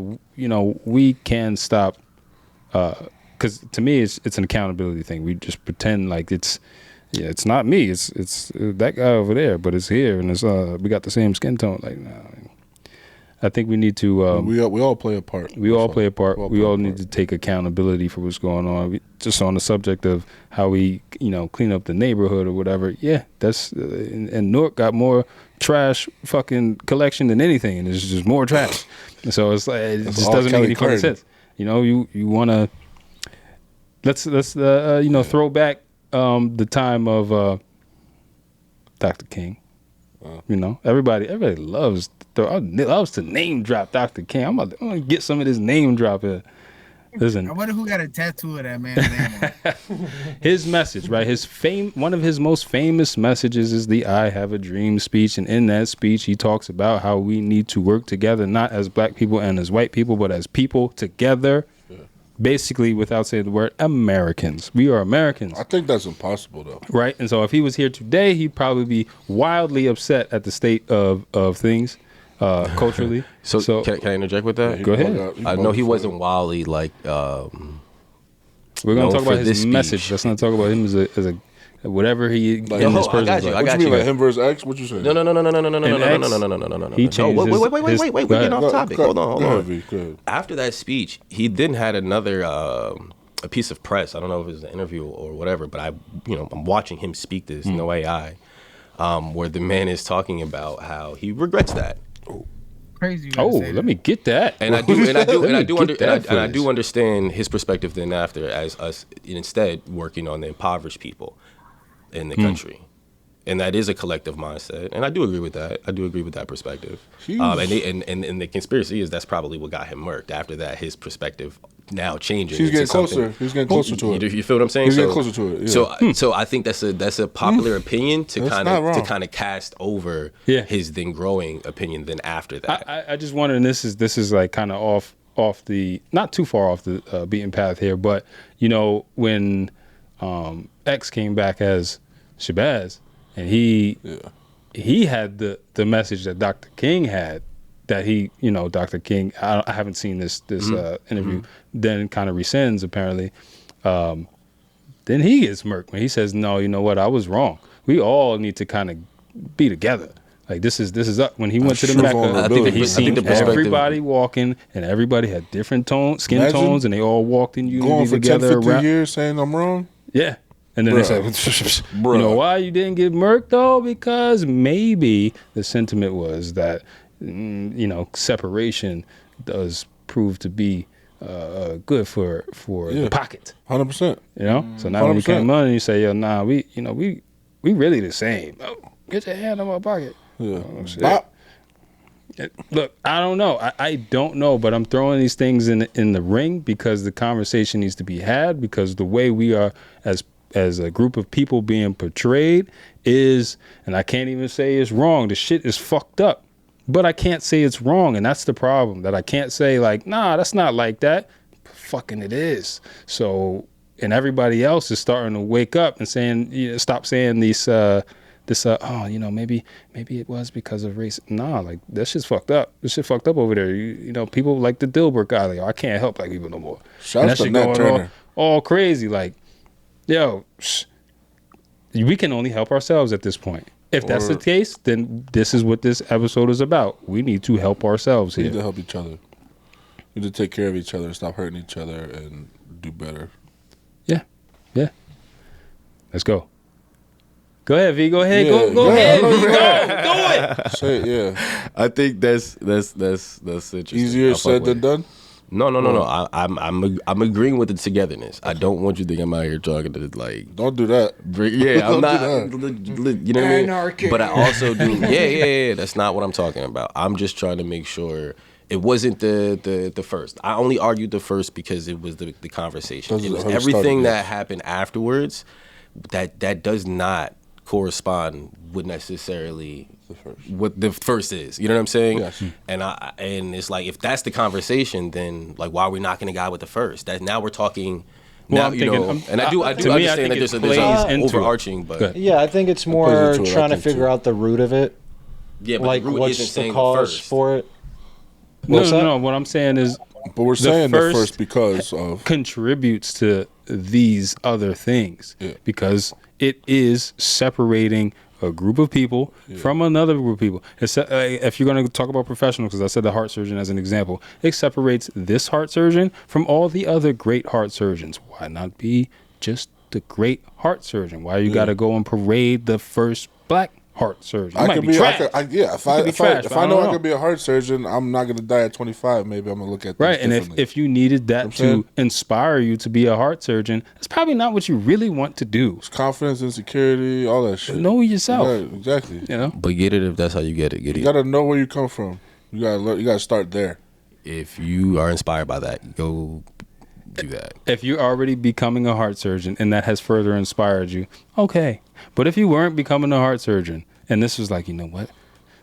we can stop. Because to me, it's an accountability thing. We just pretend like it's not me. It's that guy over there, but it's here, and it's we got the same skin tone. Like, nah, I think we need to. We all play a part. We all play a part. We all need to take accountability for what's going on. Just on the subject of how we, clean up the neighborhood or whatever. Yeah, that's and Newark got more trash fucking collection than anything, and there's just more trash. So it's like it just doesn't make any fucking sense. You want to. Let's throw back the time of Dr. King. Everybody loves to name drop Dr. King. I'm gonna get some of this name drop here. Listen, I wonder who got a tattoo of that man's name on. His message, right? One of his most famous messages is the "I Have a Dream" speech, and in that speech, he talks about how we need to work together, not as black people and as white people, but as people together. Basically, without saying the word, Americans. We are Americans. I think that's impossible, though. Right? And so if he was here today, he'd probably be wildly upset at the state of things culturally. So can I interject with that? Go ahead. I know he wasn't wildly like... We're going to talk about his message. Let's not talk about him as whatever he Like, in this I person's got you. life. I What got you mean, you. like him versus X? What you saying? No. He changed Wait. We're getting off topic. Hold on. Go ahead. After that speech, he then had another a piece of press. I don't know if it was an interview or whatever, but I'm watching him speak this, no AI, where the man is talking about how he regrets that. Crazy. Let me get that. And I do understand his perspective then after as us instead working on the impoverished people in the country. And that is a collective mindset, and I do agree with that. I do agree with that perspective. And the conspiracy is that's probably what got him murked. After that, his perspective now changing. He's getting closer. He's getting closer to it. You feel what I'm saying? He's getting closer to it. Yeah. So I think that's a popular opinion to kind of cast over his then growing opinion. Then after that, I just wonder, and this is like kind of off the not too far off the beaten path here, but when X came back as Shabazz. And he had the message that Dr. King had, that Dr. King, I haven't seen this interview, then kind of rescinds apparently. Then he gets murked when he says, no, you know what, I was wrong. We all need to kind of be together. Like this is up. When he went to the Mecca, he seen everybody walking, and everybody had different skin tones, and they all walked in unity going for together. 10, 50 years saying I'm wrong? Yeah. And then they say, you know why you didn't get murked though? Because maybe the sentiment was that, separation does prove to be good for the pocket. 100%. So now when you come on and you say, nah, we really the same. Oh, get your hand on my pocket. Yeah. Oh, shit. Look, I don't know. I don't know, but I'm throwing these things in the ring because the conversation needs to be had, because the way we are as a group of people being portrayed is, and I can't even say it's wrong. The shit is fucked up, but I can't say it's wrong. And that's the problem, that I can't say like, nah, that's not like that. Fucking it is. So, and everybody else is starting to wake up and saying, stop saying these, maybe it was because of race. Nah, like that shit's fucked up. This shit fucked up over there. People like the Dilbert guy, like, I can't help black people no more. Shout out to Nat Turner. All crazy, like, we can only help ourselves at this point. If that's the case, then this is what this episode is about. We need to help ourselves here. We need to help each other. We need to take care of each other, stop hurting each other, and do better. Yeah. Let's go. Go ahead, V. Go ahead. Go ahead. Go. Do it. Say it, yeah. I think that's interesting. Easier said than done? No. I'm agreeing with the togetherness. I don't want you to think I'm out here talking to like. Don't do that. I'm not. You know what I mean? Anarchy. But I also do. Yeah. That's not what I'm talking about. I'm just trying to make sure it wasn't the first. I only argued the first because it was the conversation. It was everything that happened afterwards. That does not correspond with necessarily what the first is. You know what I'm saying? Yes. And it's like, if that's the conversation, then like, why are we knocking a guy with the first? That now we're talking. Well, now, I'm thinking, and I do understand that there's a overarching, but yeah, I think it's more trying to figure out the root of it. Yeah, but like the root what's isn't saying the cause first. for it? No. What I'm saying is, but we're saying the first because of contributes to these other things, because it is separating a group of people from another group of people. If you're going to talk about professional, because I said the heart surgeon as an example, it separates this heart surgeon from all the other great heart surgeons. Why not be just the great heart surgeon? Why you got to go and parade the first black heart surgeon? If I know I could be a heart surgeon, I'm not gonna die at 25. Maybe I'm gonna look at things and if you needed that to inspire you to be a heart surgeon, that's probably not what you really want to do. It's confidence, insecurity, all that shit. Know yourself. Yeah, exactly. But get it if that's how you get it. You gotta know where you come from. You gotta start there. If you are inspired by that, go do that. If you're already becoming a heart surgeon and that has further inspired you, okay. But if you weren't becoming a heart surgeon and this was like, you know what,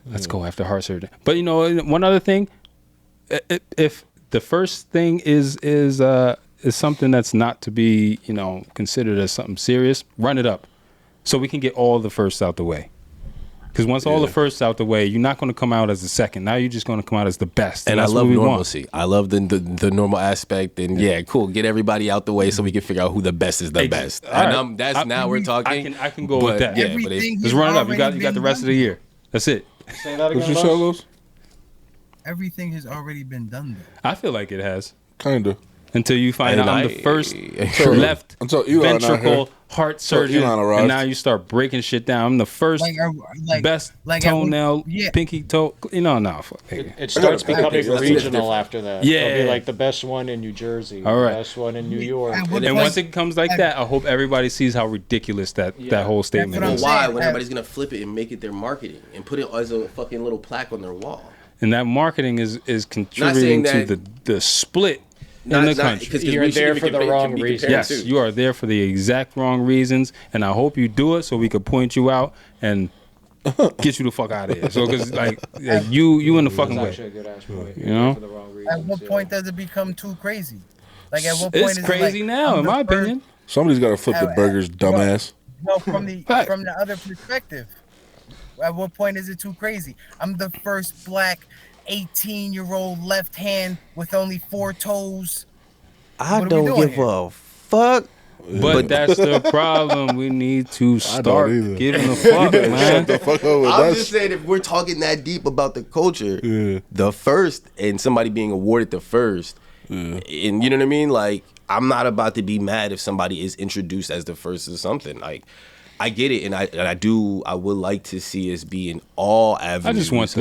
let's go after heart surgeon. But one other thing, if the first thing is something that's not to be considered as something serious, run it up so we can get all the firsts out the way. Because once all the firsts out the way, you're not going to come out as the second. Now you're just going to come out as the best. And I that's love what we normalcy. want. I love the normal aspect. And cool. Get everybody out the way so we can figure out who the best is the best. And we're talking. I can go with that. Yeah, but let's run it up. You got the rest of the year. That's it. Say that again. What's your show goes? Everything has already been done though. I feel like it has. Kinda. Until you find out I'm the first left until Elon ventricle heart surgeon, arrived. and now you start breaking shit down. I'm the first best toenail, pinky toe. No, fuck. It starts becoming regional after that. Yeah. It'll be like the best one in New Jersey, All right. the best one in New York. And once it comes like that, I hope everybody sees how ridiculous that whole statement is. Why? When everybody's gonna flip it and make it their marketing and put it as a fucking little plaque on their wall. And that marketing is contributing to the split in the country. You're there for the wrong reasons. Yes, you are there for the exact wrong reasons, and I hope you do it so we could point you out and get you the fuck out of here. So, because you in the fucking way. Actually a good ass point. You know? For the wrong reasons, At what point does it become too crazy? Like at what point It's is crazy it like, now, in my opinion. Somebody's got to flip the burgers, dumbass. No, from the other perspective. At what point is it too crazy? I'm the first black 18-year-old left hand with only 4 toes. I don't give a fuck. But that's the problem. We need to start giving a fuck, man. I'm just saying, if we're talking that deep about the culture, the first and somebody being awarded the first, and you know what I mean? Like, I'm not about to be mad if somebody is introduced as the first or something. Like, I get it, and I would like to see us be in all avenues. I just want to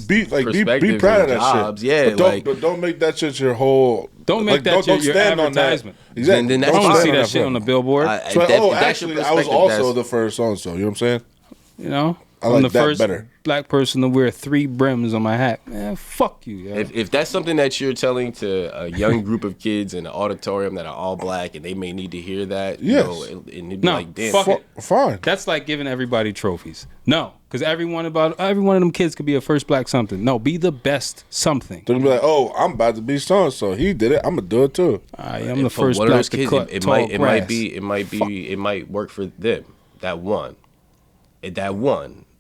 be proud of that jobs. shit. Yeah, but don't make that shit your whole. Don't make that your advertisement. Exactly. And then I don't want to see that shit on the billboard. Actually, I was also the first so-and-so. You know what I'm saying? You know, I like I'm the that first better. black person to wear 3 brims on my hat. Man, fuck you. Yo. If that's something that you're telling to a young group of kids in an auditorium that are all black and they may need to hear that, yes. and they'd be like, damn, fuck it. Fine. That's like giving everybody trophies. No, because every one of them kids could be a first black something. No, be the best something. They'll be like, oh, I'm about to be so-and-so. He did it. I'm gonna do it too. I'm the first black to cut it tall might grass. it might work for them. That one.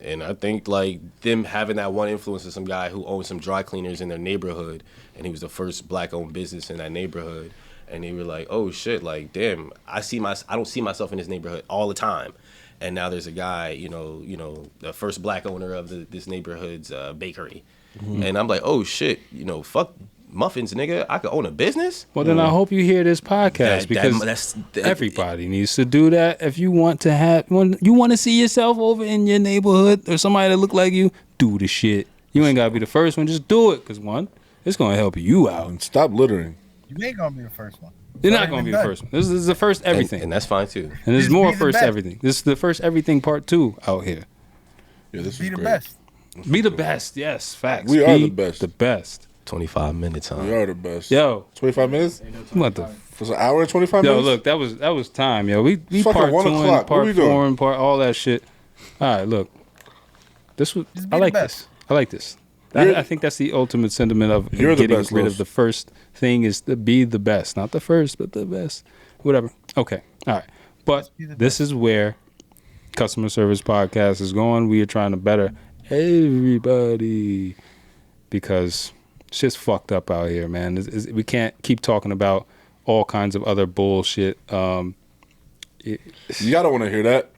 And I think like them having that one influence of some guy who owned some dry cleaners in their neighborhood, and he was the first black-owned business in that neighborhood, and they were like, oh shit, like damn, I don't see myself in this neighborhood all the time, and now there's a guy, you know, the first black owner of this neighborhood's bakery, and I'm like, oh shit, fuck muffins, nigga, I could own a business. Well, then I hope you hear this podcast because everybody needs to do that. If you want to you want to see yourself over in your neighborhood or somebody that look like you, do the shit. You ain't gotta be the first one. Just do it, cause one, it's gonna help you out. And stop littering. You ain't gonna be the first one. You're not gonna be the first one. This is the first everything, and that's fine too. And there's more first everything. This is the first everything part 2 out here. Yeah, this be is the great. best. Be the best. Yes, facts. We are the best. The best. 25 minutes, huh? We are the best. Yo, 25 minutes? What the? It's an hour and 25 minutes? Yo, look, that was time, yo. We fucking part 1 2, o'clock. part What we doing? 4, and part all that shit. All right, look. I like this. I like this. I think that's the ultimate sentiment of getting rid of the first thing is to be the best. Not the first, but the best. Whatever. Okay. All right. But this is where Customer Service Podcast is going. We are trying to better everybody because shit's fucked up out here, man. We can't keep talking about all kinds of other bullshit. Y'all don't want to hear that.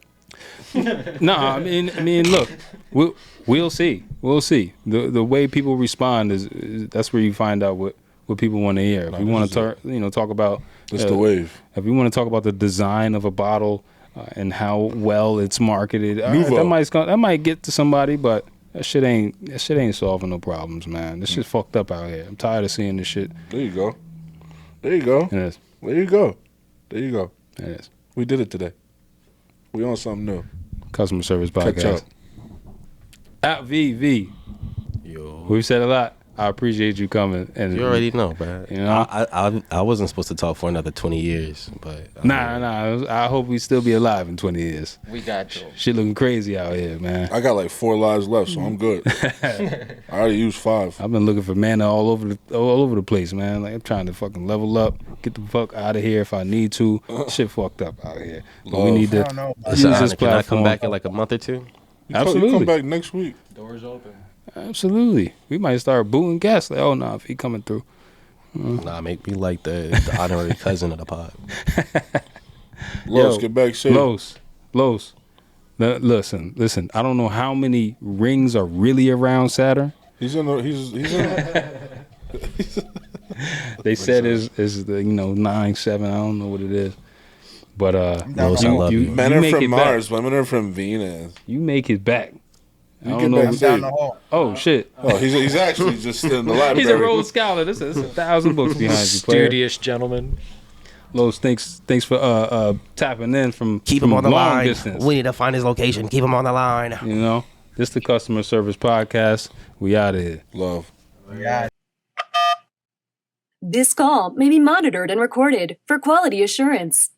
No, I mean, look, we'll see. We'll see. The way people respond is that's where you find out what people want to hear. If we want to talk about the wave. If we want to talk about the design of a bottle and how well it's marketed, that might get to somebody, but that shit ain't solving no problems, man. This shit's fucked up out here. I'm tired of seeing this shit. There you go. There you go. It is. There you go. There you go. It is. We did it today. We on something new. Customer Service Podcast. Catch up. At VV. Yo. We've said a lot. I appreciate you coming. And you already know, bro. You know, I wasn't supposed to talk for another 20 years, but nah. I hope we still be alive in 20 years. We got you. Shit looking crazy out here, man. I got like 4 lives left, so I'm good. I already used 5. I've been looking for mana all over the place, man. Like I'm trying to fucking level up, get the fuck out of here if I need to. Shit fucked up out here. But we need to use this platform. Can I come back in like a month or 2? Absolutely. Come back next week. Doors open. Absolutely. We might start booing guests. Like, oh, no, if he coming through. Nah, make me like the honorary cousin of the pod. Los, get back safe. Los. Listen. I don't know how many rings are really around Saturn. He's in. They said is the 9-7. I don't know what it is, but Los, I love you. Men are from Mars. Women are from Venus. You make it back. I You don't get know. back safe. Oh shit! Oh, he's actually just in the library. He's a Rhodes Scholar. This is 1,000 books behind you, player. Studious gentleman. Los, thanks for tapping in from Keep him on the long line. distance. We need to find his location. Keep him on the line. This the Customer Service Podcast. We out of here. Love. Yeah. This call may be monitored and recorded for quality assurance.